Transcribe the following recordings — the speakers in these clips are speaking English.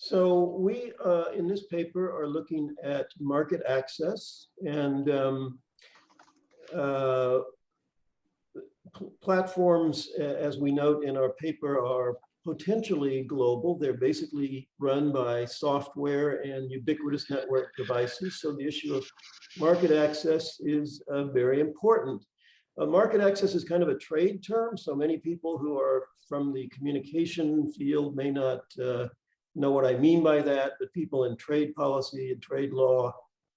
So we, in this paper, are looking at market access and platforms, as we note in our paper, are potentially global. They're basically run by software and ubiquitous network devices. So the issue of market access is very important. Market access is kind of a trade term, so many people who are from the communication field may not know what I mean by that, but people in trade policy and trade law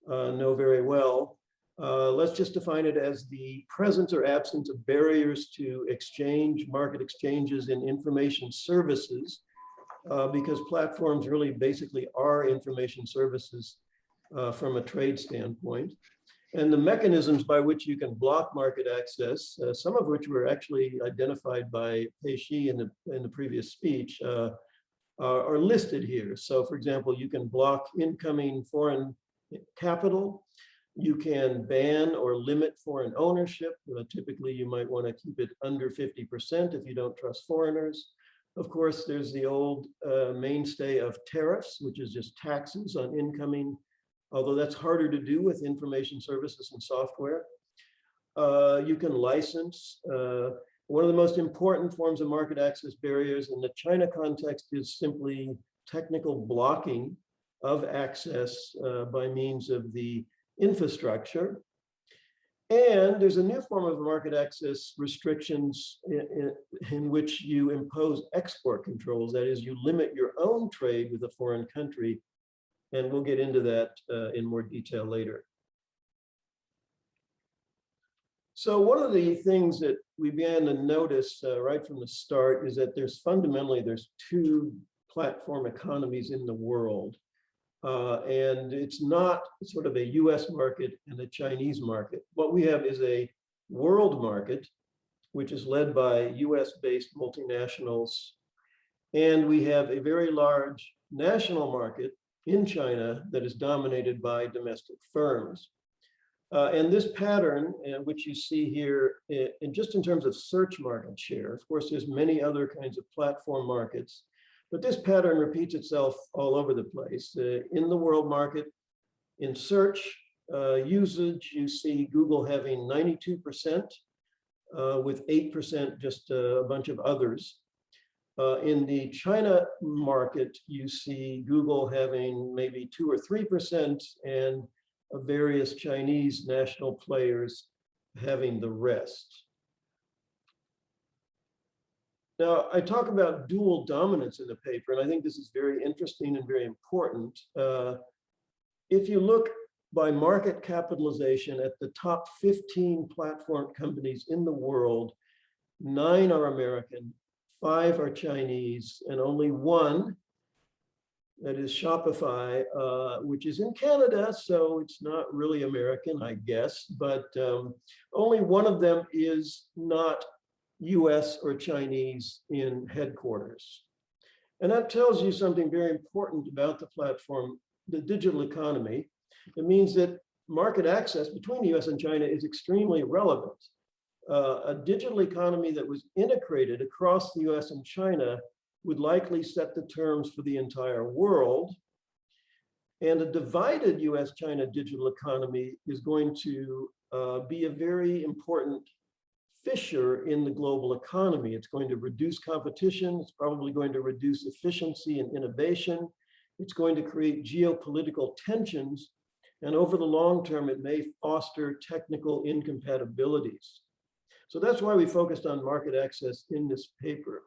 know very well. Let's just define it as the presence or absence of barriers to exchange, market exchanges in information services, because platforms really basically are information services from a trade standpoint. And the mechanisms by which you can block market access, some of which were actually identified by Pei Shi in the previous speech, are listed here. So for example, you can block incoming foreign capital. You can ban or limit foreign ownership. Typically, you might want to keep it under 50% if you don't trust foreigners. Of course, there's the old mainstay of tariffs, which is just taxes on incoming, although that's harder to do with information services and software. You can license. One of the most important forms of market access barriers in the China context is simply technical blocking of access by means of the infrastructure. And there's a new form of market access restrictions in which you impose export controls. That is, you limit your own trade with a foreign country. And we'll get into that in more detail later. So one of the things that we began to notice right from the start is that there's two platform economies in the world. And it's not sort of a US market and a Chinese market. What we have is a world market, which is led by US-based multinationals. And we have a very large national market in China that is dominated by domestic firms. And this pattern, which you see here, just in terms of search market share, of course, there's many other kinds of platform markets, but this pattern repeats itself all over the place. In the world market, in search usage, you see Google having 92%, with 8% just a bunch of others. In the China market, you see Google having maybe 2 or 3% and various Chinese national players having the rest. Now, I talk about dual dominance in the paper, and I think this is very interesting and very important. If you look by market capitalization at the top 15 platform companies in the world, 9 are American, 5 are Chinese, and only 1, that is Shopify, which is in Canada, so it's not really American, I guess, but only one of them is not US or Chinese in headquarters. And that tells you something very important about the platform, the digital economy. It means that market access between the US and China is extremely relevant. A digital economy that was integrated across the US and China would likely set the terms for the entire world. And a divided US-China digital economy is going to be a very important fissure in the global economy. It's going to reduce competition. It's probably going to reduce efficiency and innovation. It's going to create geopolitical tensions. And over the long term, it may foster technical incompatibilities. So that's why we focused on market access in this paper.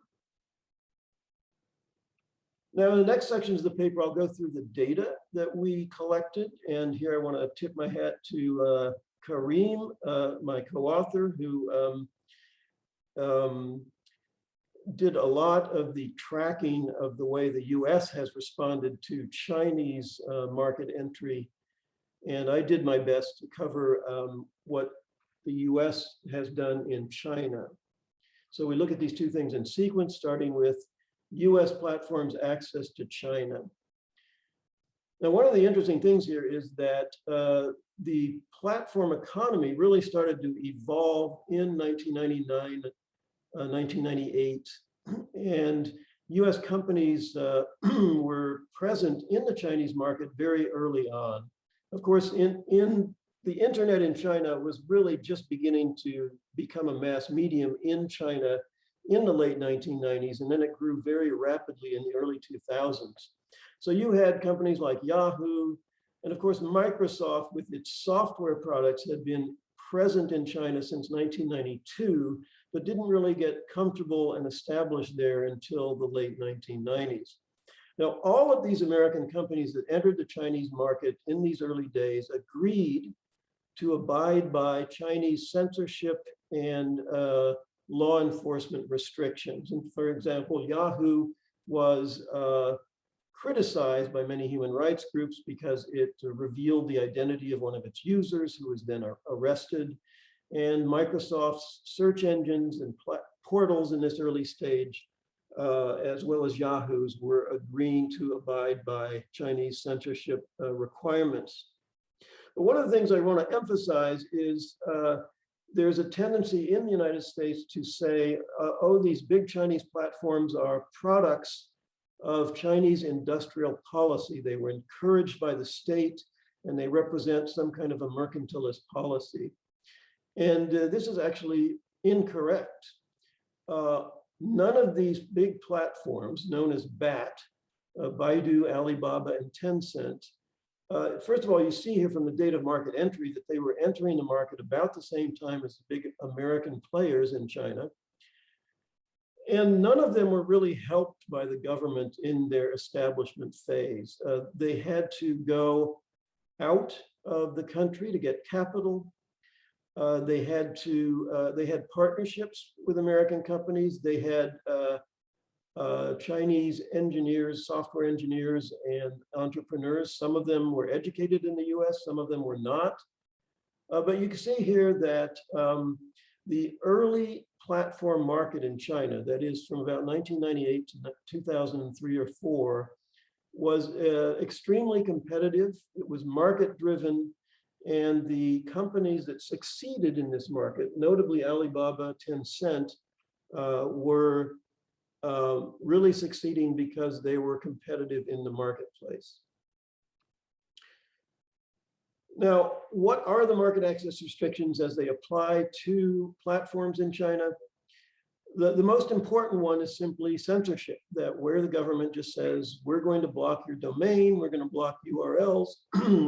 Now, in the next sections of the paper, I'll go through the data that we collected. And here I want to tip my hat to Karim, my co-author, who did a lot of the tracking of the way the US has responded to Chinese market entry. And I did my best to cover what the US has done in China. So we look at these two things in sequence, starting with US platforms' access to China. Now, one of the interesting things here is that the platform economy really started to evolve in 1999, 1998. And US companies were present in the Chinese market very early on. Of course, in the internet in China was really just beginning to become a mass medium in China in the late 1990s, and then it grew very rapidly in the early 2000s. So you had companies like Yahoo, and of course, Microsoft with its software products had been present in China since 1992, but didn't really get comfortable and established there until the late 1990s. Now, all of these American companies that entered the Chinese market in these early days agreed to abide by Chinese censorship and law enforcement restrictions. And for example, Yahoo was criticized by many human rights groups because it revealed the identity of one of its users who was then arrested. And Microsoft's search engines and portals in this early stage, as well as Yahoo's, were agreeing to abide by Chinese censorship requirements. But one of the things I want to emphasize is there's a tendency in the United States to say, oh, these big Chinese platforms are products of Chinese industrial policy. They were encouraged by the state and they represent some kind of a mercantilist policy. And this is actually incorrect. None of these big platforms known as BAT, Baidu, Alibaba, and Tencent, first of all, you see here from the date of market entry that they were entering the market about the same time as the big American players in China. And none of them were really helped by the government in their establishment phase. They had to go out of the country to get capital. They had partnerships with American companies. They had Chinese engineers, software engineers, and entrepreneurs. Some of them were educated in the US, some of them were not. But you can see here that the early platform market in China, that is from about 1998 to 2003 or 4, was extremely competitive. It was market driven, and the companies that succeeded in this market, notably Alibaba, Tencent, were really succeeding because they were competitive in the marketplace. Now, what are the market access restrictions as they apply to platforms in China? The most important one is simply censorship, that where the government just says, we're going to block your domain, we're going to block URLs,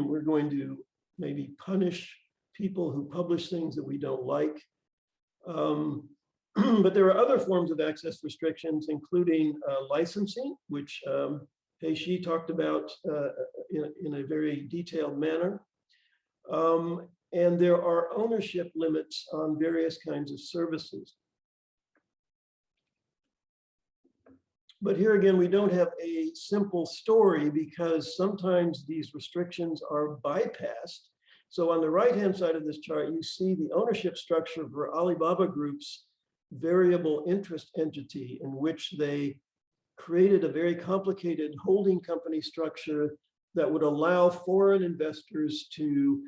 we're going to maybe punish people who publish things that we don't like. But there are other forms of access restrictions, including licensing, which Pei-Shi talked about in a very detailed manner. And there are ownership limits on various kinds of services. But here again, we don't have a simple story because sometimes these restrictions are bypassed. So on the right-hand side of this chart, you see the ownership structure for Alibaba Group's variable interest entity, in which they created a very complicated holding company structure that would allow foreign investors to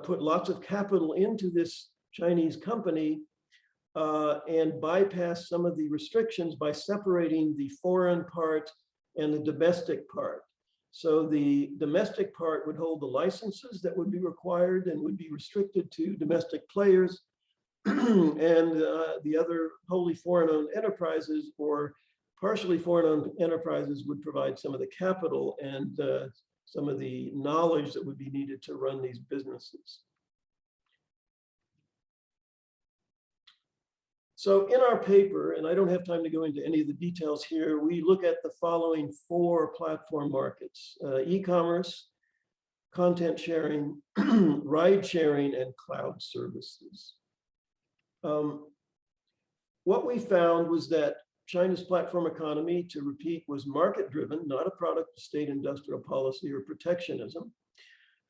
put lots of capital into this Chinese company and bypass some of the restrictions by separating the foreign part and the domestic part. So the domestic part would hold the licenses that would be required and would be restricted to domestic players, and the other wholly foreign-owned enterprises or partially foreign-owned enterprises would provide some of the capital and some of the knowledge that would be needed to run these businesses. So in our paper, and I don't have time to go into any of the details here, we look at the following 4 platform markets: e-commerce, content sharing, ride sharing, and cloud services. What we found was that China's platform economy, to repeat, was market-driven, not a product of state industrial policy or protectionism.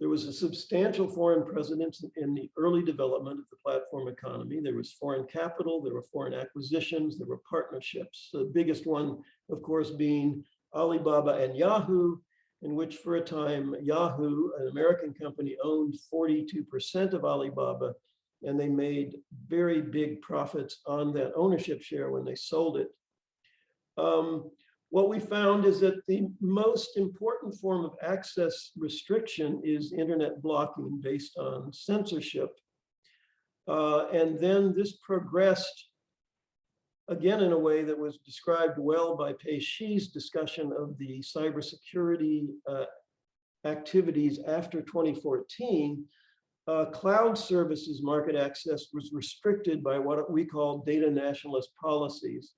There was a substantial foreign presence in the early development of the platform economy. There was foreign capital, there were foreign acquisitions, there were partnerships. The biggest one, of course, being Alibaba and Yahoo, in which for a time, Yahoo, an American company, owned 42% of Alibaba, and they made very big profits on that ownership share when they sold it. What we found is that the most important form of access restriction is internet blocking based on censorship. And then this progressed again in a way that was described well by Pei Shi's discussion of the cybersecurity activities after 2014. Cloud services market access was restricted by what we call data nationalist policies,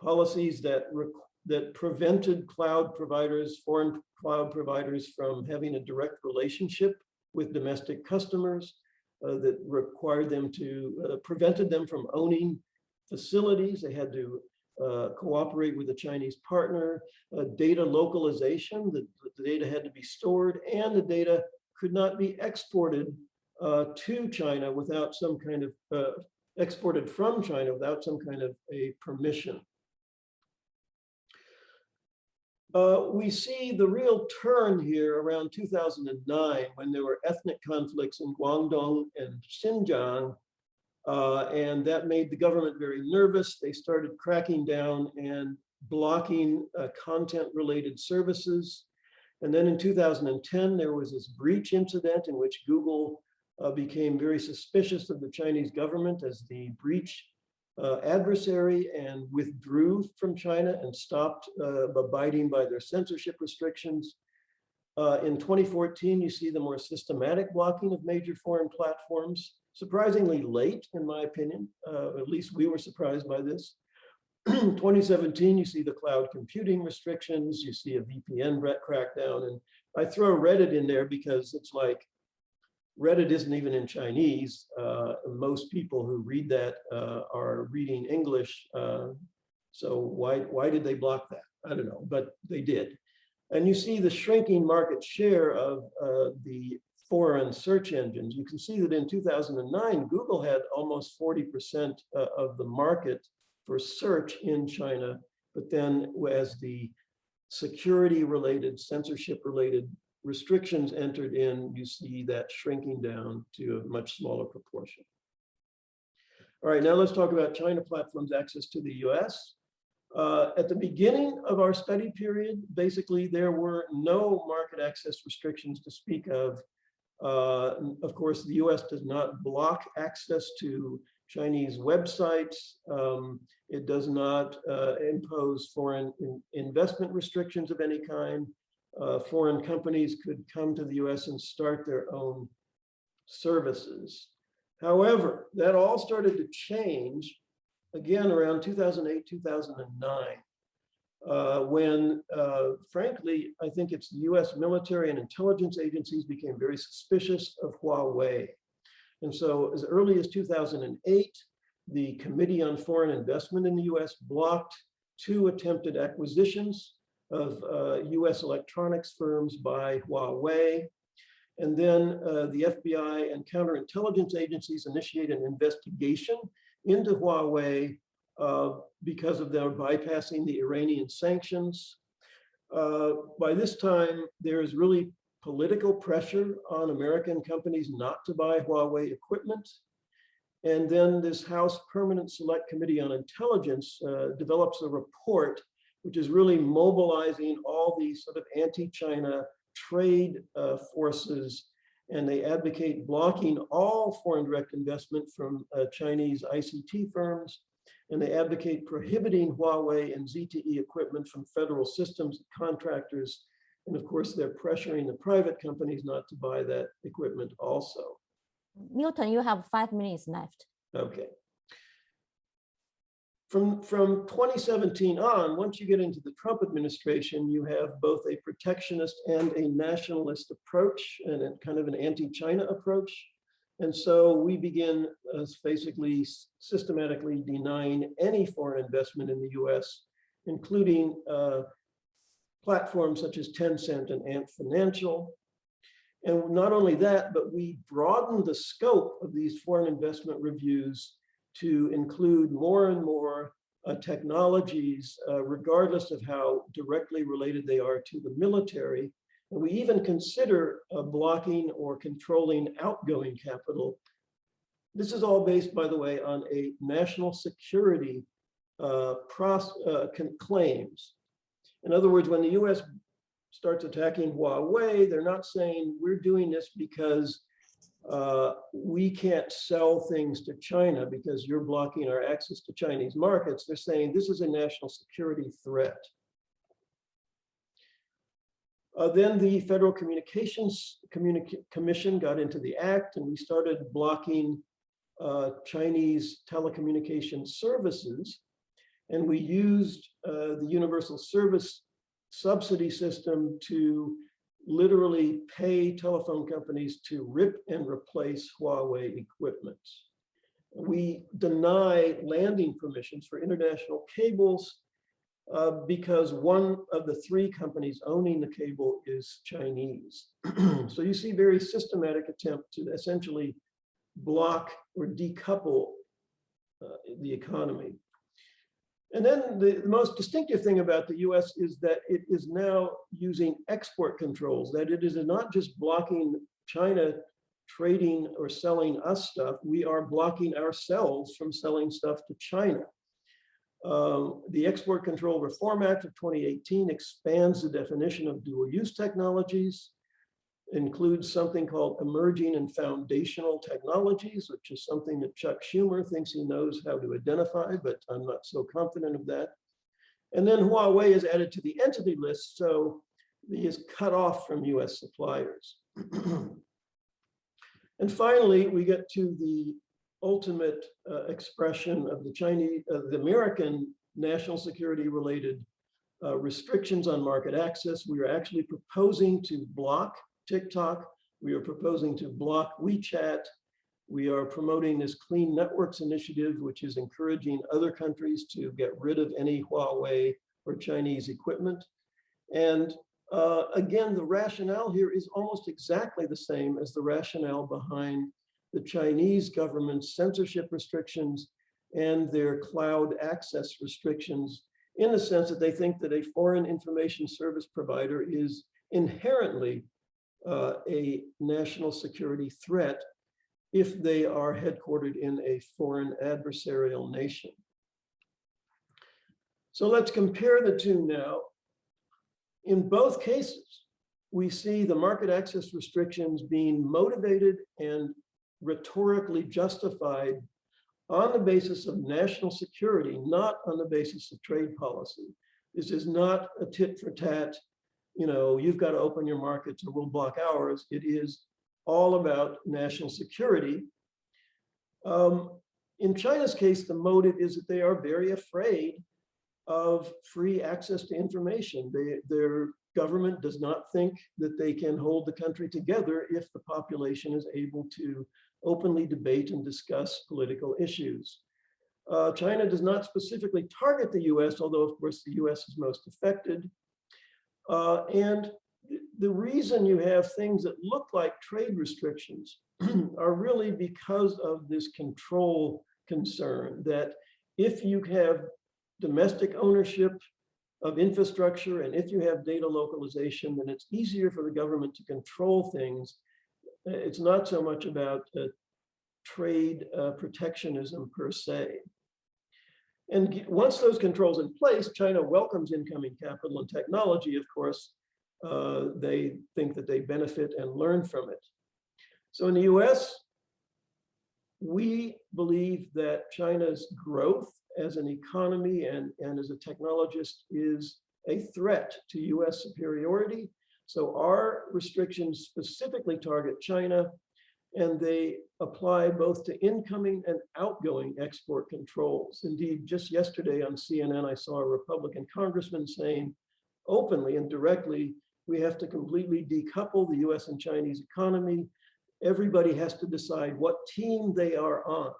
policies that prevented cloud providers, foreign cloud providers, from having a direct relationship with domestic customers, that required them to, prevented them from owning facilities. They had to cooperate with a Chinese partner, data localization, the data had to be stored, and the data could not be exported to China without some kind of, exported from China without some kind of a permission. We see the real turn here around 2009 when there were ethnic conflicts in Guangdong and Xinjiang, and that made the government very nervous. They started cracking down and blocking content-related services. And then in 2010, there was this breach incident in which Google became very suspicious of the Chinese government as the breach adversary and withdrew from China and stopped abiding by their censorship restrictions. In 2014, you see the more systematic blocking of major foreign platforms, surprisingly late, in my opinion. At least we were surprised by this. 2017, you see the cloud computing restrictions, you see a VPN crackdown, and I throw Reddit in there because it's like, Reddit isn't even in Chinese. Most people who read that are reading English. So why did they block that? I don't know, but they did. And you see the shrinking market share of the foreign search engines. You can see that in 2009, Google had almost 40% of the market for search in China. But then as the security-related, censorship-related restrictions entered in, you see that shrinking down to a much smaller proportion. All right, now let's talk about China platforms' access to the US. At the beginning of our study period, basically there were no market access restrictions to speak of. Of course, the US does not block access to Chinese websites. It does not impose foreign investment restrictions of any kind. Foreign companies could come to the US and start their own services. However, that all started to change again around 2008, 2009, when, frankly, I think it's the US military and intelligence agencies became very suspicious of Huawei. And so as early as 2008, the Committee on Foreign Investment in the US blocked 2 attempted acquisitions of US electronics firms by Huawei. And then the FBI and counterintelligence agencies initiated an investigation into Huawei because of their bypassing the Iranian sanctions. By this time, there is really political pressure on American companies not to buy Huawei equipment. And then this House Permanent Select Committee on Intelligence develops a report which is really mobilizing all these sort of anti-China trade forces, and they advocate blocking all foreign direct investment from Chinese ICT firms, and they advocate prohibiting Huawei and ZTE equipment from federal systems contractors, and of course they're pressuring the private companies not to buy that equipment also. Milton, you have 5 minutes left. Okay. From 2017 on, once you get into the Trump administration, you have both a protectionist and a nationalist approach, and a kind of an anti-China approach. And so we begin basically systematically denying any foreign investment in the US, including platforms such as Tencent and Ant Financial. And not only that, but we broaden the scope of these foreign investment reviews to include more and more technologies, regardless of how directly related they are to the military. And we even consider blocking or controlling outgoing capital. This is all based, by the way, on a national security claims. In other words, when the US starts attacking Huawei, they're not saying we're doing this because we can't sell things to China because you're blocking our access to Chinese markets. They're saying this is a national security threat. Then the Federal Communications Commission got into the act, and we started blocking Chinese telecommunication services. And we used the universal service subsidy system to literally pay telephone companies to rip and replace Huawei equipment. We deny landing permissions for international cables because one of the three companies owning the cable is Chinese. So you see very systematic attempt to essentially block or decouple the economy. And then the most distinctive thing about the US is that it is now using export controls, that it is not just blocking China trading or selling us stuff, we are blocking ourselves from selling stuff to China. The Export Control Reform Act of 2018 expands the definition of dual use technologies, includes something called emerging and foundational technologies, which is something that Chuck Schumer thinks he knows how to identify, but I'm not so confident of that. And then Huawei is added to the entity list, so he is cut off from US suppliers. And finally, we get to the ultimate expression of the American national security related restrictions on market access. We are actually proposing to block TikTok. We are proposing to block WeChat. We are promoting this Clean Networks initiative, which is encouraging other countries to get rid of any Huawei or Chinese equipment. And again, the rationale here is almost exactly the same as the rationale behind the Chinese government's censorship restrictions and their cloud access restrictions, in the sense that they think that a foreign information service provider is inherently a national security threat if they are headquartered in a foreign adversarial nation. So let's compare the two now. In both cases, we see the market access restrictions being motivated and rhetorically justified on the basis of national security, not on the basis of trade policy. This is not a tit for tat, you know, you've got to open your markets or we'll block ours. It is all about national security. In China's case, the motive is that they are very afraid of free access to information. Their government does not think that they can hold the country together if the population is able to openly debate and discuss political issues. China does not specifically target the US, although of course the US is most affected. And the reason you have things that look like trade restrictions are really because of this control concern, that if you have domestic ownership of infrastructure and if you have data localization, then it's easier for the government to control things. It's not so much about trade protectionism per se. And once those controls in place, China welcomes incoming capital and technology. Of course, they think that they benefit and learn from it. So in the US, we believe that China's growth as an economy and as a technologist is a threat to US superiority. So our restrictions specifically target China, and they apply both to incoming and outgoing export controls. Indeed, just yesterday on CNN, I saw a Republican congressman saying openly and directly, we have to completely decouple the US and Chinese economy. Everybody has to decide what team they are on.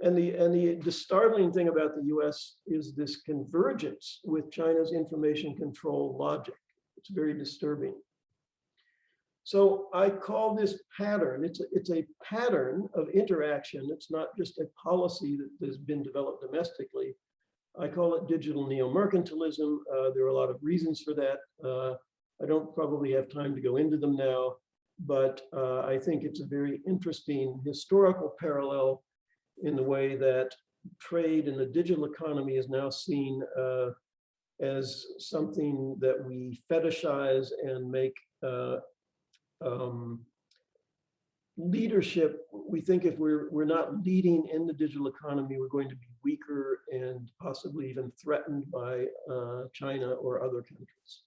And the startling thing about the US is this convergence with China's information control logic. It's very disturbing. So I call this pattern, it's a pattern of interaction. It's not just a policy that has been developed domestically. I call it digital neo-mercantilism. There are a lot of reasons for that. I don't probably have time to go into them now, but I think it's a very interesting historical parallel in the way that trade in the digital economy is now seen as something that we fetishize and make leadership. We think if we're not leading in the digital economy, we're going to be weaker and possibly even threatened by China or other countries.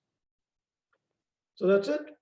So that's it.